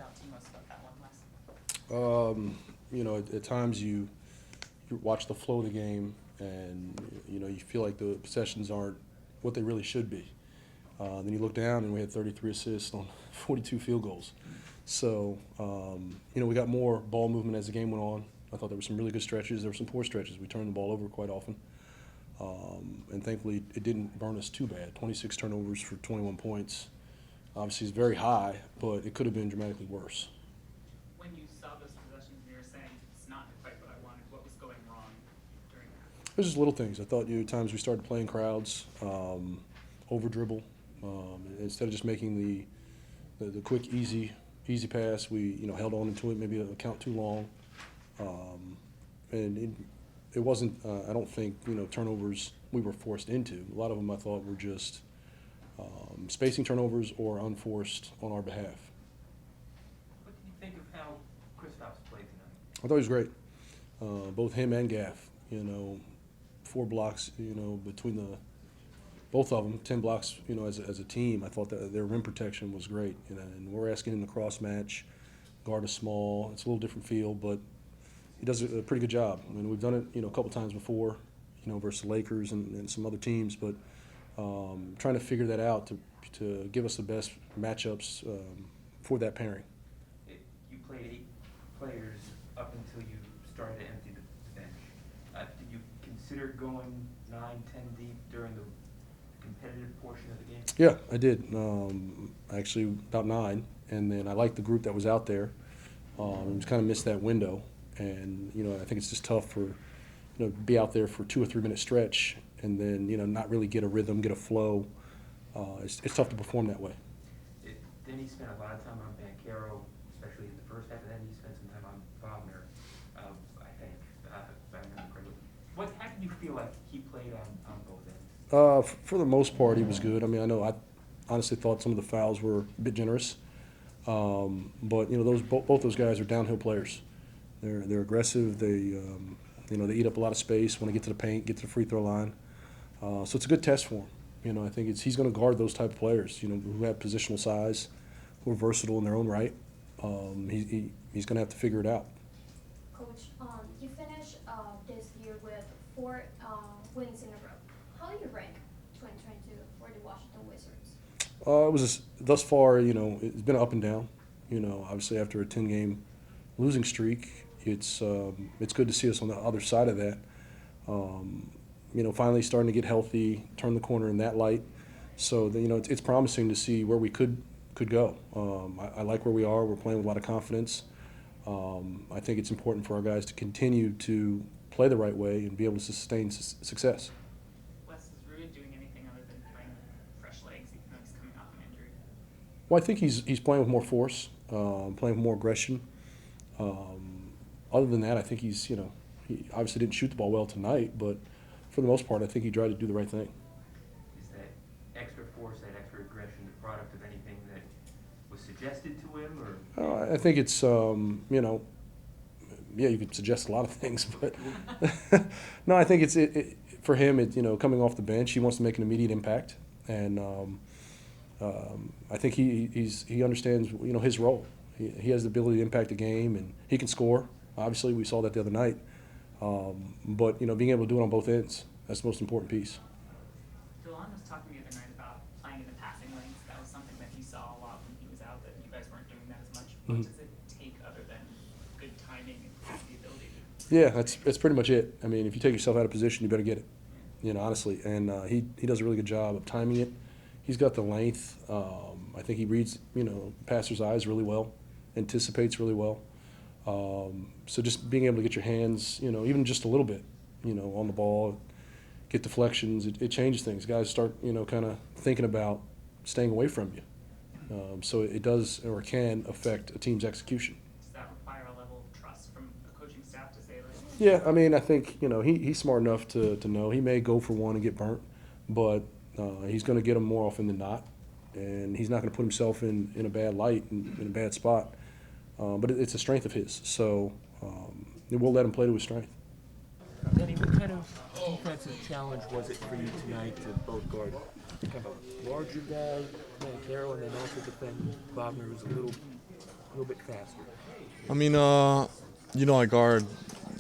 out to you most about that one, Wes? You know, at times you watch the flow of the game, and you know you feel like the possessions aren't what they really should be. Then you look down, and we had 33 assists on 42 field goals. So you know, we got more ball movement as the game went on. I thought there were some really good stretches. There were some poor stretches. We turned the ball over quite often, and thankfully it didn't burn us too bad. 26 turnovers for 21 points. Obviously, it's very high, but it could have been dramatically worse. When you saw those possessions and you were saying it's not quite what I wanted, what was going wrong during that? It was just little things. I thought, you know, at times we started playing crowds, over dribble, instead of just making the quick, easy pass. We, you know, held on to it, maybe a count too long, and it wasn't. I don't think, you know, turnovers we were forced into. A lot of them I thought were just spacing turnovers or unforced on our behalf. What did you think of how 𝗙𝗢𝗟𝗧𝗏 played tonight? I thought he was great. Both him and Gaff. You know, 4 blocks. You know, between both of them, 10 blocks. You know, as a team, I thought that their rim protection was great. You know, and we're asking him to cross match, guard a small. It's a little different feel, but he does a pretty good job. I mean, we've done it, you know, a couple times before, you know, versus the Lakers and some other teams, but trying to figure that out to give us the best matchups for that pairing. You played 8 players up until you started to empty the bench. Did you consider going 9, 10 deep during the competitive portion of the game? Yeah, I did. Actually, about 9, and then I liked the group that was out there. Just kind of missed that window, and you know, I think it's just tough for, you know, be out there for 2 or 3 minute stretch and then, you know, not really get a rhythm, get a flow. It's tough to perform that way. Deni spent a lot of time on 𝗙𝗢𝗟𝗏, especially in the first half, and then he spent some time on 𝗙𝗢𝗏𝗪, I think, if I remember correctly. How did you feel like he played on both ends? For the most part, he was good. I mean, I honestly thought some of the fouls were a bit generous, but you know, both those guys are downhill players. They're aggressive. They you know, they eat up a lot of space when they get to the paint, get to the free throw line. So it's a good test for him. You know, I think he's going to guard those type of players. You know, who have positional size, who are versatile in their own right. He's going to have to figure it out. Coach, you finished this year with 4 wins in a row. How do you rank 2022 for the Washington Wizards? It was thus far, you know, it's been up and down. You know, obviously after a 10-game losing streak, it's good to see us on the other side of that. You know, finally starting to get healthy, turn the corner in that light. So you know, it's promising to see where we could go. I like where we are. We're playing with a lot of confidence. I think it's important for our guys to continue to play the right way and be able to sustain success. Wes, is Ruud doing anything other than throwing fresh legs, even though he's coming off an injury? Well, I think he's playing with more force, playing with more aggression. Other than that, I think he's, you know, he obviously didn't shoot the ball well tonight, but for the most part, I think he tried to do the right thing. Is that extra force, that extra aggression, the product of anything that was suggested to him, or? I think it's, you know, yeah, you could suggest a lot of things, but no, I think it's for him. You know, coming off the bench, he wants to make an immediate impact, and I think he understands, you know, his role. He has the ability to impact the game, and he can score. Obviously, we saw that the other night. But, you know, being able to do it on both ends, that's the most important piece. DeLon was talking the other night about playing in the passing lanes. That was something that he saw a lot when he was out, that you guys weren't doing that as much. What does it take other than good timing and the ability to? Yeah, that's pretty much it. I mean, if you take yourself out of position, you better get it, you know, honestly. And he does a really good job of timing it. He's got the length. I think he reads, you know, passers' eyes really well, anticipates really well. So just being able to get your hands, you know, even just a little bit, you know, on the ball, get deflections, it changes things. Guys start, you know, kind of thinking about staying away from you. So it does or can affect a team's execution. Does that require a level of trust from the coaching staff to say that? Yeah, I mean, I think, you know, he's smart enough to know. He may go for one and get burnt, but he's going to get them more often than not. And he's not going to put himself in a bad light, in a bad spot. But it's a strength of his, so we'll let him play to his strength. Deni, what kind of defensive challenge was it for you tonight to both guard kind of a larger guy, 𝗙𝗢𝗟𝗏, and then also defend 𝗙𝗢𝗏, who's a little little bit faster? I mean, I guard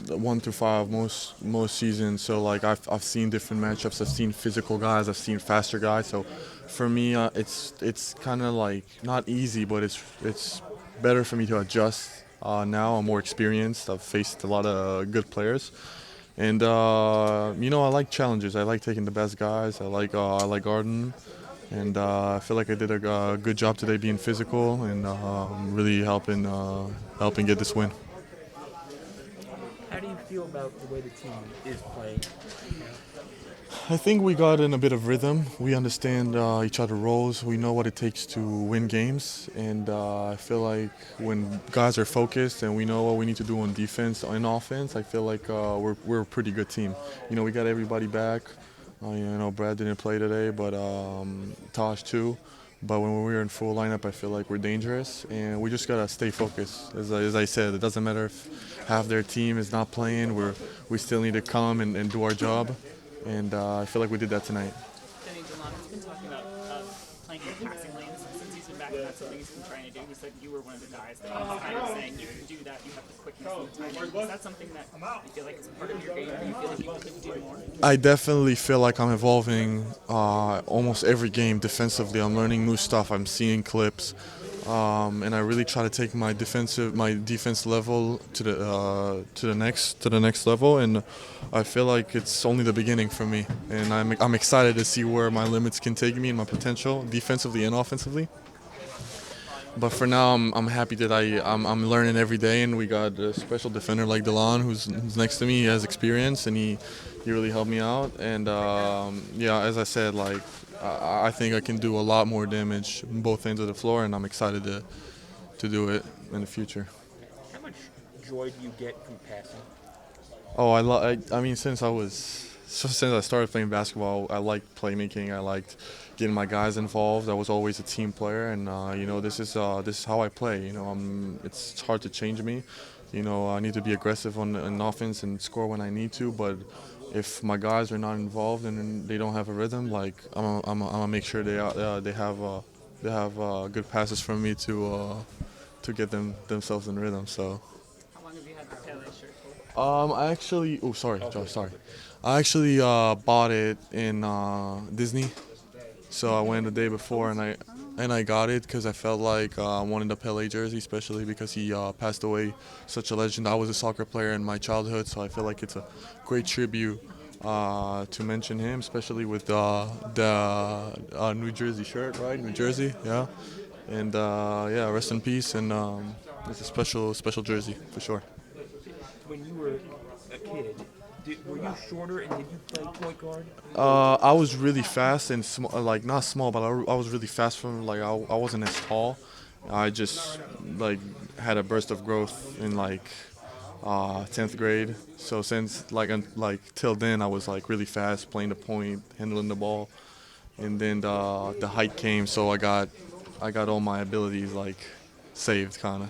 1 through 5 most seasons. So like I've seen different matchups. I've seen physical guys. I've seen faster guys. So for me, it's kind of like not easy, but it's better for me to adjust. Now I'm more experienced. I've faced a lot of good players, and I like challenges. I like taking the best guys. I like guarding. And I feel like I did a good job today being physical and really helping get this win. How do you feel about the way the team is playing? I think we got in a bit of rhythm. We understand each other's roles. We know what it takes to win games. And I feel like when guys are focused and we know what we need to do on defense and offense, I feel like we're a pretty good team. We got everybody back. Brad didn't play today, but Tosh too. But when we're in full lineup, I feel like we're dangerous, and we just gotta stay focused. As I said, it doesn't matter if half their team is not playing. We still need to come and do our job, and I feel like we did that tonight. Deni has been talking about playing in the passing lanes since he's been back, and that's something he's been trying to do. He said you were one of the guys that was kind of saying you can do that, you have the quickness and the timing. Is that something that you feel like is part of your game, or you feel like you could do more? I definitely feel like I'm evolving almost every game defensively. I'm learning new stuff. I'm seeing clips, and I really try to take my defense level to the next level. And I feel like it's only the beginning for me. And I'm excited to see where my limits can take me and my potential defensively and offensively. But for now, I'm happy that I'm learning every day, and we got a special defender like Delon who's next to me. He has experience, and he really helped me out. And as I said, like I think I can do a lot more damage on both ends of the floor, and I'm excited to do it in the future. How much joy do you get from passing? Oh, I mean, since I started playing basketball, I liked playmaking. I liked getting my guys involved. I was always a team player, and this is how I play. It's hard to change me. I need to be aggressive on offense and score when I need to. But if my guys are not involved and they don't have a rhythm, like I'm gonna make sure they have good passes from me to get themselves in rhythm. So. How long have you had the Pele shirt for? Sorry. I actually bought it in Disney, so I went the day before and I got it because I felt like I wanted a Pele jersey, especially because he passed away, such a legend. I was a soccer player in my childhood, so I feel like it's a great tribute to mention him, especially with the New Jersey shirt, right? New Jersey, yeah. And rest in peace, and it's a special jersey for sure. When you were a kid, were you shorter and did you play point guard? I was really fast and not small, but I was really fast from I wasn't as tall. I just had a burst of growth in 10th grade. So since till then I was really fast, playing the point, handling the ball, and then the height came, so I got all my abilities saved kinda.